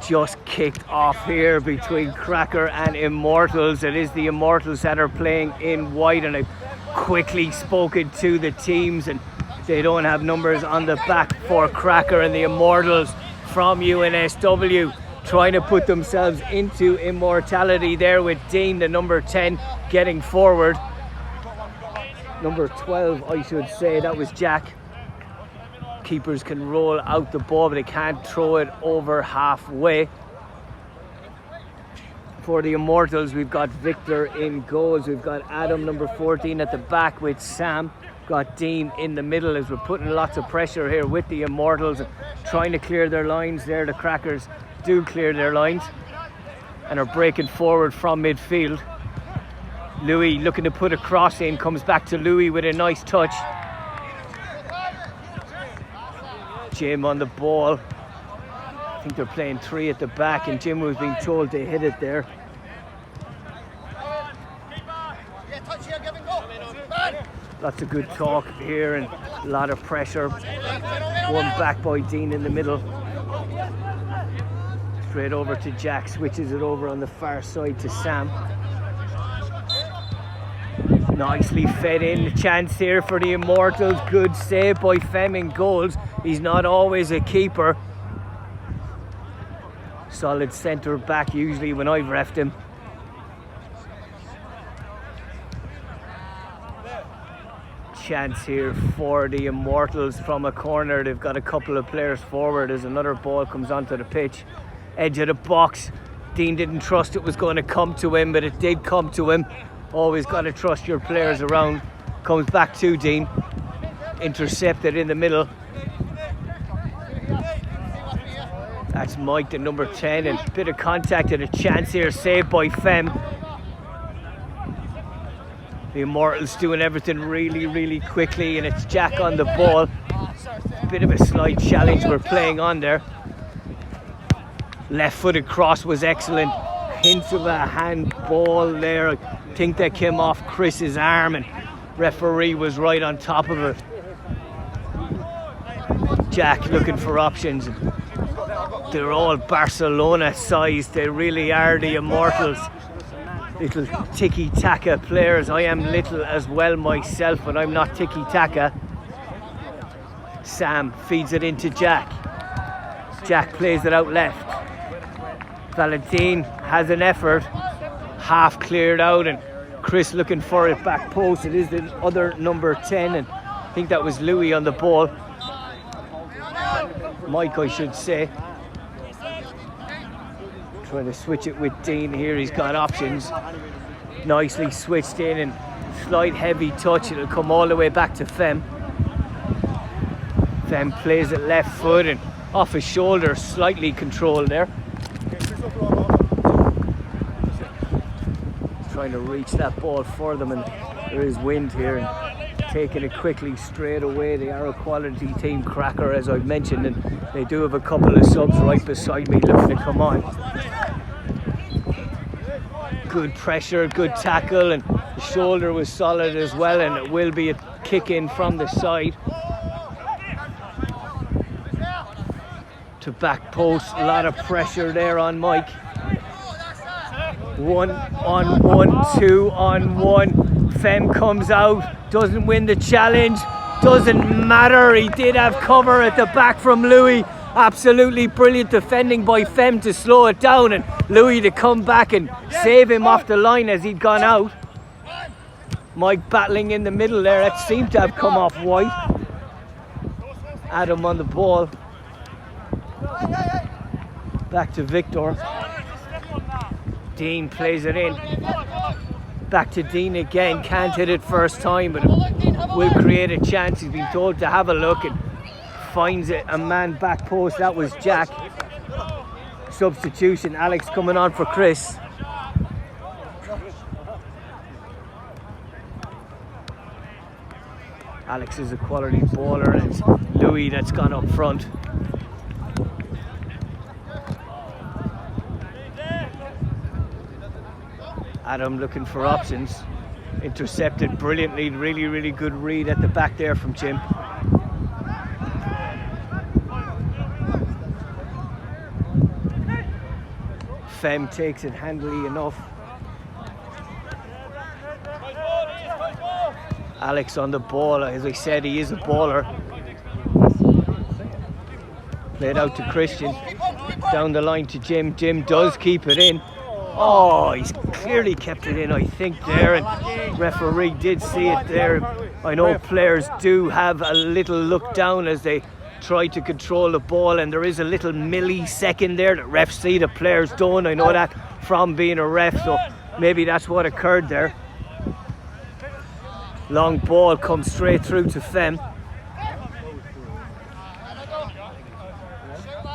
just kicked off here between Cracker and Immortals. It is the Immortals that are playing in white, and I've quickly spoken to the teams and they don't have numbers on the back for Cracker, and the Immortals from UNSW trying to put themselves into immortality there with Dean, the number 10, getting forward. Number 12, I should say, that was Jack. Keepers can roll out the ball, but they can't throw it over halfway. For the Immortals, we've got Victor in goals. We've got Adam, number 14, at the back with Sam. Got Dean in the middle as we're putting lots of pressure here with the Immortals and trying to clear their lines there. The Crackers do clear their lines and are breaking forward from midfield. Louis looking to put a cross in, comes back to Louis with a nice touch. Jim on the ball. I think they're playing 3 at the back, and Jim was being told to hit it there. Lots of good talk here and a lot of pressure. One back by Dean in the middle. Straight over to Jack, switches it over on the far side to Sam. Nicely fed in, the chance here for the Immortals. Good save by Fem in goals. He's not always a keeper. Solid centre back usually when I've reffed him. Chance here for the Immortals from a corner. They've got a couple of players forward as another ball comes onto the pitch. Edge of the box. Dean didn't trust it was going to come to him, but it did come to him. Always got to trust your players around. Comes back to Dean. Intercepted in the middle. That's Mike, the number 10, and a bit of contact and a chance here, saved by Fem. The Immortals doing everything really quickly, and it's Jack on the ball. Bit of a slight challenge we're playing on there. Left-footed cross was excellent. Hint of a handball there. I think that came off Chris's arm, and referee was right on top of it. Jack looking for options. They're all Barcelona sized. They really are, the Immortals. Little tiki-taka players. I am little as well myself, but I'm not tiki-taka. Sam feeds it into Jack. Jack plays it out left. Valentin has an effort. Half cleared out, and Chris looking for it back post. It is the other number 10, and I think that was Louis on the ball. Mike, I should say. Trying to switch it with Dean here. He's got options. Nicely switched in, and slight heavy touch. It'll come all the way back to Fem. Fem plays it left foot and off his shoulder. Slightly controlled there. Trying to reach that ball for them, and there is wind here, and taking it quickly straight away. They are a quality team, Cracker, as I've mentioned, and they do have a couple of subs right beside me looking to come on. Good pressure, good tackle, and the shoulder was solid as well, and it will be a kick in from the side to back post. A lot of pressure there on Mike. 1 on 1, 2 on 1. Fem comes out, doesn't win the challenge, doesn't matter. He did have cover at the back from Louis. Absolutely brilliant defending by Fem to slow it down, and Louis to come back and save him off the line as he'd gone out. Mike battling in the middle there. That seemed to have come off White. Adam on the ball. Back to Victor. Dean plays it in. Back to Dean again. Can't hit it first time, but will create a chance. He's been told to have a look and finds it. A man back post. That was Jack. Substitution. Alex coming on for Chris. Alex is a quality baller, and it's Louis that's gone up front. Adam looking for options. Intercepted brilliantly. Really good read at the back there from Jim. Fem takes it handily enough. Alex on the ball, as I said, he is a baller. Played out to Christian, down the line to Jim. Jim does keep it in. Oh, he's clearly kept it in, I think, there, and referee did see it there. I know players do have a little look down as they try to control the ball, and there is a little millisecond there that refs see, the players don't. I know that from being a ref, so maybe that's what occurred there. Long ball comes straight through to Fem.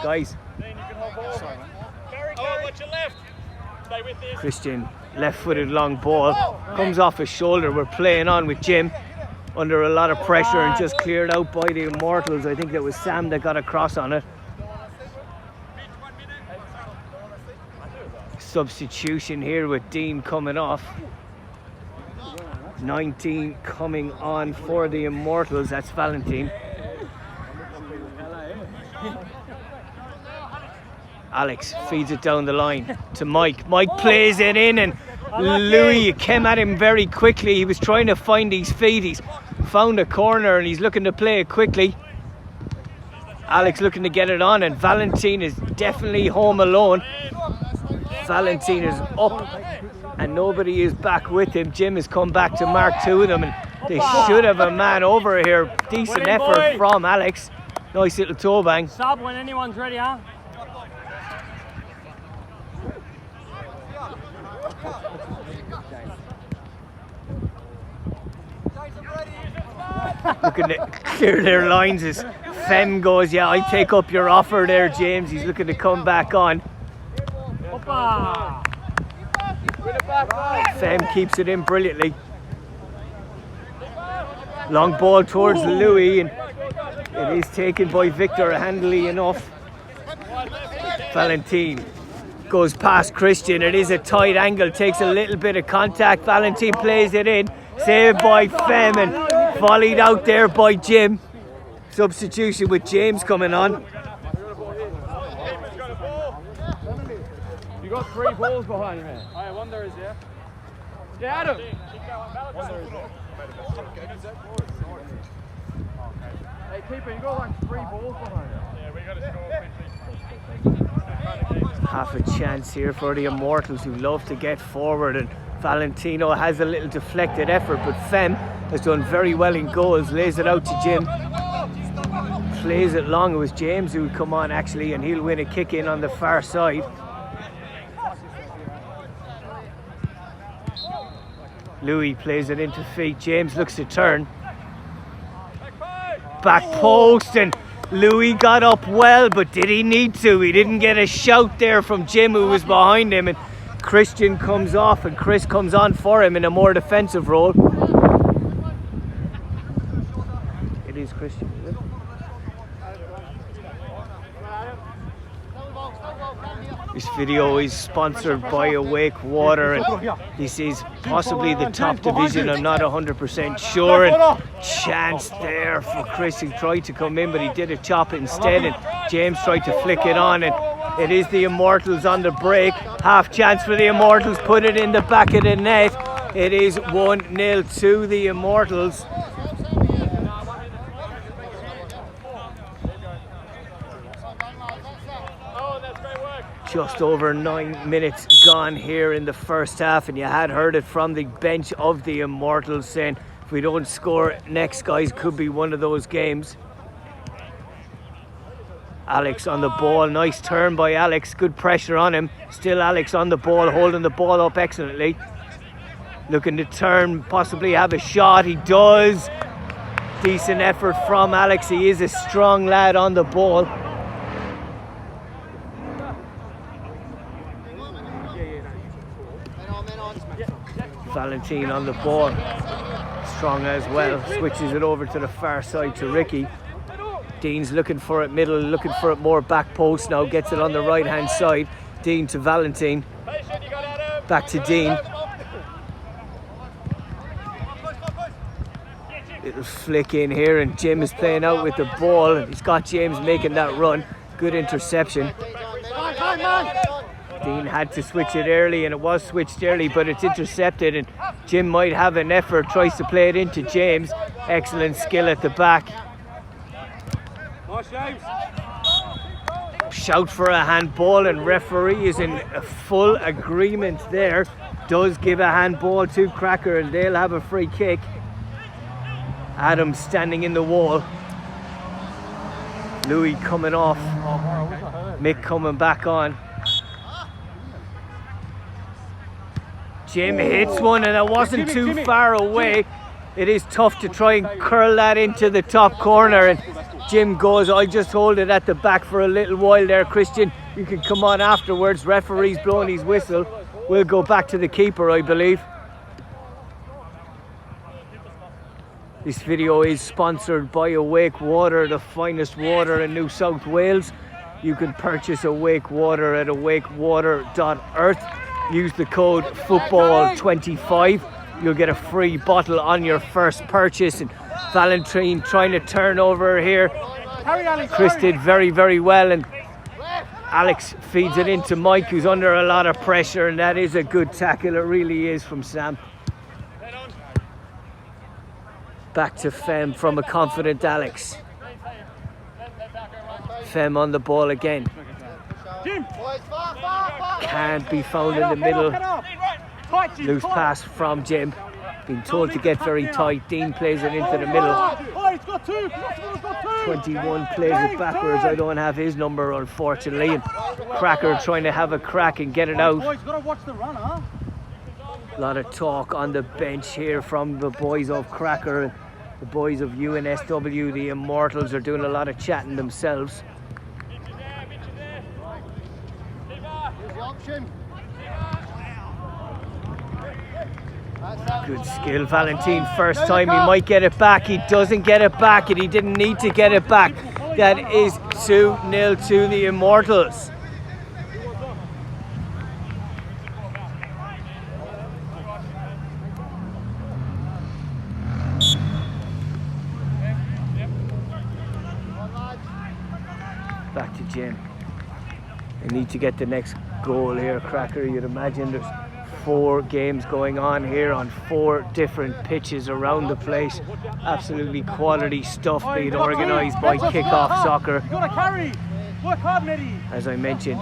Guys, Christian, left-footed long ball, comes off his shoulder. We're playing on with Jim under a lot of pressure and just cleared out by the Immortals. I think that was Sam that got across on it. Substitution here with Dean coming off. 19 coming on for the Immortals, that's Valentine. Alex feeds it down the line to Mike. Mike plays it in, and Louis came at him very quickly. He was trying to find his feet. He's found a corner and he's looking to play it quickly. Alex looking to get it on, and Valentine is definitely home alone. Valentine is up and nobody is back with him. Jim has come back to mark two of them, and they should have a man over here. Decent effort from Alex. Nice little toe bang. Stop when anyone's ready, huh? Looking to clear their lines as Fem goes, yeah, I take up your offer there, James. He's looking to come back on. Fem keeps it in brilliantly. Long ball towards Louis, and it is taken by Victor handily enough. Valentine goes past Christian. It is a tight angle, takes a little bit of contact. Valentine plays it in, saved by Fem and volleyed out there by Jim. Substitution with James coming on. You got 3 balls behind you, man. Oh, one there is, yeah. Yeah, Adam. One there is, yeah. Hey, keeper, you got like 3 balls behind you. Yeah, we got to score. Half a chance here for the Immortals, who love to get forward, and Valentino has a little deflected effort, but Fem has done very well in goals. Lays it out to Jim. Plays it long. It was James who would come on actually, and he'll win a kick in on the far side. Louis plays it into feet. James looks to turn. Back post, and Louis got up well, but did he need to? He didn't get a shout there from Jim, who was behind him, and Christian comes off and Chris comes on for him in a more defensive role. It is Christian, is it? This video is sponsored by Awake Water, and this is possibly the top division. I'm not 100% sure. And chance there for Chris, who tried to come in, but he did a chop instead, and James tried to flick it on, and it is the Immortals on the break. Half chance for the Immortals, put it in the back of the net. It is 1-0 to the Immortals. Just over 9 minutes gone here in the first half, and you had heard it from the bench of the Immortals saying, if we don't score next, guys, could be one of those games. Alex on the ball, nice turn by Alex, good pressure on him. Still Alex on the ball, holding the ball up excellently. Looking to turn, possibly have a shot, he does. Decent effort from Alex, he is a strong lad on the ball. Valentine on the ball, strong as well, switches it over to the far side to Ricky. Dean's looking for it middle, looking for it more back post now, gets it on the right hand side. Dean to Valentine, back to Dean. Little flick in here, and Jim is playing out with the ball. He's got James making that run, good interception. Dean had to switch it early, and it was switched early, but it's intercepted, and Jim might have an effort, tries to play it into James. Excellent skill at the back. Shout for a handball, and referee is in full agreement there. Does give a handball to Cracker, and they'll have a free kick. Adam standing in the wall. Louis coming off. Mick coming back on. Jim hits one, and it wasn't too far away. It is tough to try and curl that into the top corner, and Jim goes, I'll just hold it at the back for a little while there, Christian. You can come on afterwards. Referee's blowing his whistle. We'll go back to the keeper, I believe. This video is sponsored by Awake Water, the finest water in New South Wales. You can purchase Awake Water at awakewater.earth. Use the code football25. You'll get a free bottle on your first purchase. And Valentine trying to turn over here. Chris did very, very well, and Alex feeds it into Mike, who's under a lot of pressure, and that is a good tackle. It really is from Sam. Back to Fem from a confident Alex. Fem on the ball again. Can't be found in the middle. Loose pass from Jim. Being told to get very tight. Dean plays it into the middle. 21 plays it backwards. I don't have his number, unfortunately. And Cracker trying to have a crack and get it out. A lot of talk on the bench here from the boys of Cracker. The boys of UNSW, the Immortals, are doing a lot of chatting themselves. Good skill, Valentine. First time he might get it back. He doesn't get it back, and he didn't need to get it back. That is 2-0 to the Immortals. Back to Jim. They need to get the next goal here, Cracker. You'd imagine there's 4 games going on here on 4 different pitches around the place. Absolutely quality stuff being organised by Kickoff Soccer. As I mentioned,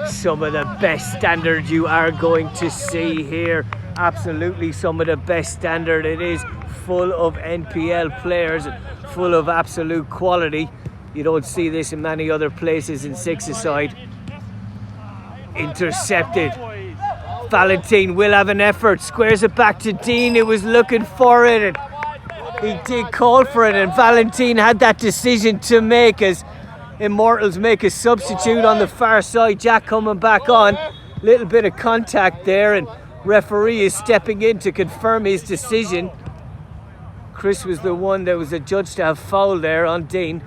some of the best standard you are going to see here. Absolutely some of the best standard. It is full of NPL players, full of absolute quality. You don't see this in many other places in six-a-side. Intercepted. Valentine will have an effort. Squares it back to Dean, who was looking for it. And he did call for it, and Valentine had that decision to make as Immortals make a substitute on the far side. Jack coming back on. Little bit of contact there, and referee is stepping in to confirm his decision. Chris was the one that was adjudged to have foul there on Dean.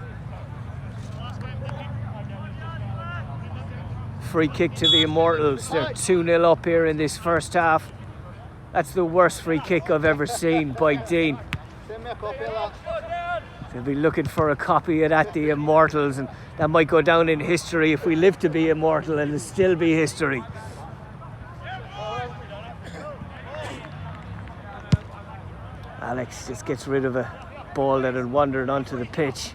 Free kick to the Immortals. They're 2-0 up here in this first half. That's the worst free kick I've ever seen by Dean. They'll be looking for a copy of that, the Immortals, and that might go down in history if we live to be immortal, and it'll still be history. Alex just gets rid of a ball that had wandered onto the pitch.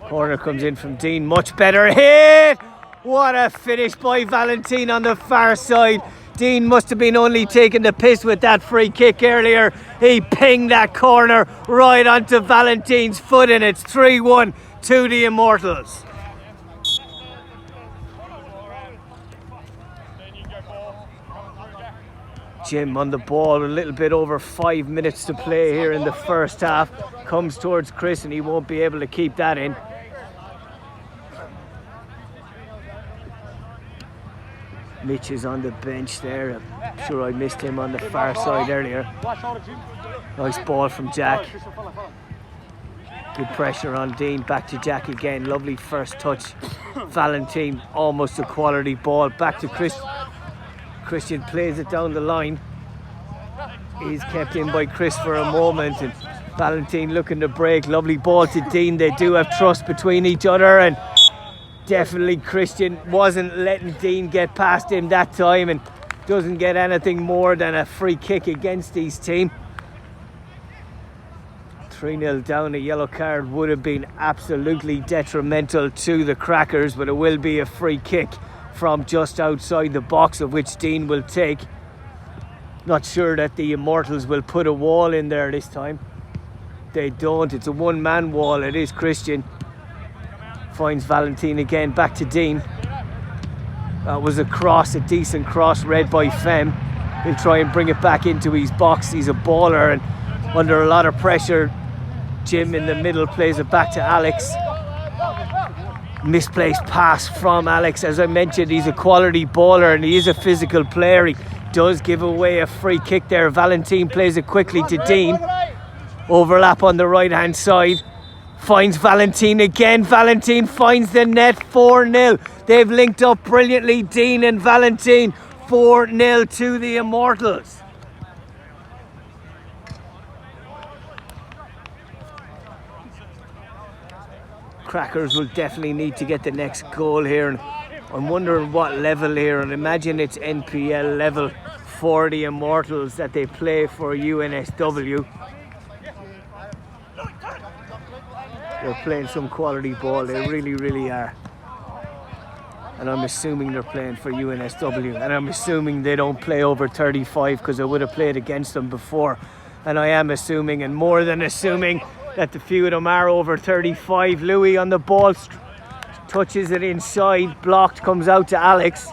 Corner comes in from Dean. Much better hit! What a finish by Valentine on the far side. Dean must have been only taking the piss with that free kick earlier. He pinged that corner right onto Valentine's foot, and it's 3-1 to the Immortals. Jim on the ball, a little bit over 5 minutes to play here in the first half. Comes towards Chris, and he won't be able to keep that in. Mitch is on the bench there. I'm sure I missed him on the far side earlier. Nice ball from Jack. Good pressure on Dean. Back to Jack again. Lovely first touch. Valentine, almost a quality ball. Back to Chris. Christian plays it down the line. He's kept in by Chris for a moment, and Valentine looking to break. Lovely ball to Dean. They do have trust between each other, and Definitely Christian wasn't letting Dean get past him that time, and doesn't get anything more than a free kick against his team. 3-0 down. A yellow card would have been absolutely detrimental to the Crackers, but it will be a free kick from just outside the box, of which Dean will take. Not sure that the Immortals will put a wall in there this time. They don't. It's a one-man wall. It is Christian. Finds Valentin again, back to Dean. That was a cross, a decent cross read by Fem. He'll try and bring it back into his box. He's a baller, and under a lot of pressure, Jim in the middle plays it back to Alex. Misplaced pass from Alex. As I mentioned, he's a quality baller and he is a physical player. He does give away a free kick there. Valentin plays it quickly to Dean. Overlap on the right hand side. Finds Valentin again. Valentin finds the net. 4-0. They've linked up brilliantly, Dean and Valentin. 4-0 to the Immortals. Crackers will definitely need to get the next goal here, and I'm wondering what level here, and imagine it's NPL level for the Immortals that they play for UNSW. They're playing some quality ball, they really are. And I'm assuming they're playing for UNSW, and I'm assuming they don't play over 35 because I would have played against them before. And I am assuming, and more than assuming, that the few of them are over 35. Louis on the ball, touches it inside, blocked, comes out to Alex.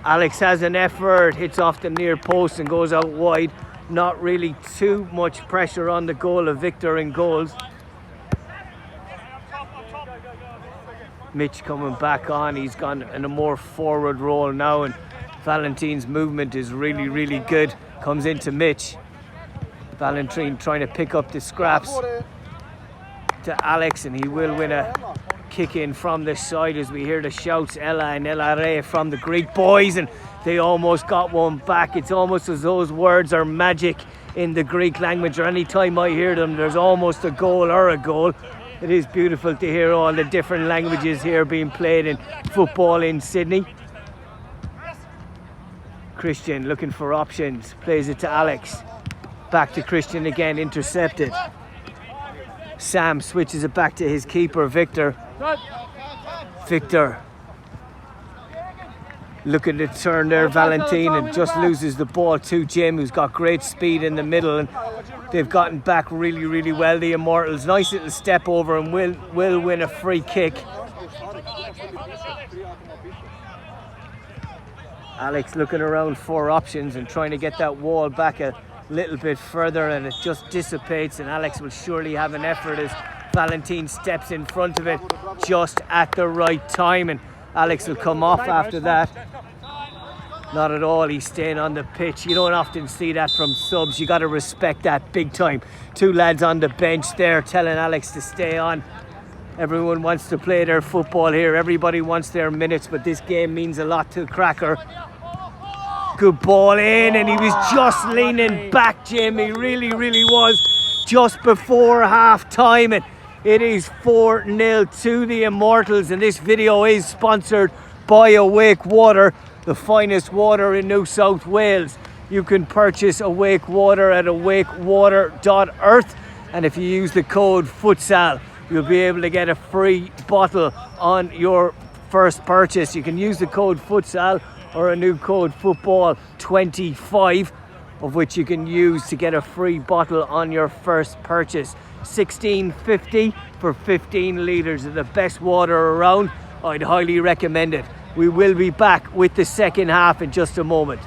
Alex has an effort, hits off the near post and goes out wide. Not really too much pressure on the goal of Victor in goals. Mitch coming back on, he's gone in a more forward role now, and Valentin's movement is really good. Comes into Mitch. Valentin trying to pick up the scraps to Alex, and he will win a kick in from the side as we hear the shouts Ella and Elare from the Greek boys, and they almost got one back. It's almost as those words are magic in the Greek language, or any time I hear them there's almost a goal or a goal. It is beautiful to hear all the different languages here being played in football in Sydney. Christian looking for options, plays it to Alex. Back to Christian again, intercepted. Sam switches it back to his keeper, Victor. Victor looking to turn there, Valentin, and just loses the ball to Jim, who's got great speed in the middle, and they've gotten back really well, the Immortals. Nice little step over, and will win a free kick. Alex looking around for options and trying to get that wall back a little bit further, and it just dissipates, and Alex will surely have an effort as Valentin steps in front of it just at the right time, and Alex will come off after that. Not at all, he's staying on the pitch. You don't often see that from subs. You got to respect that big time. Two lads on the bench there telling Alex to stay on. Everyone wants to play their football here. Everybody wants their minutes, but this game means a lot to Cracker. Good ball in, and he was just leaning back, Jim. He really was just before half time, and it is 4-0 to the Immortals. And this video is sponsored by Awake Water, the finest water in New South Wales. You can purchase Awake Water at awakewater.earth, and if you use the code FUTSAL, you'll be able to get a free bottle on your first purchase. You can use the code FUTSAL or a new code FOOTBALL25, of which you can use to get a free bottle on your first purchase. $16.50 for 15 litres of the best water around. I'd highly recommend it. We will be back with the second half in just a moment.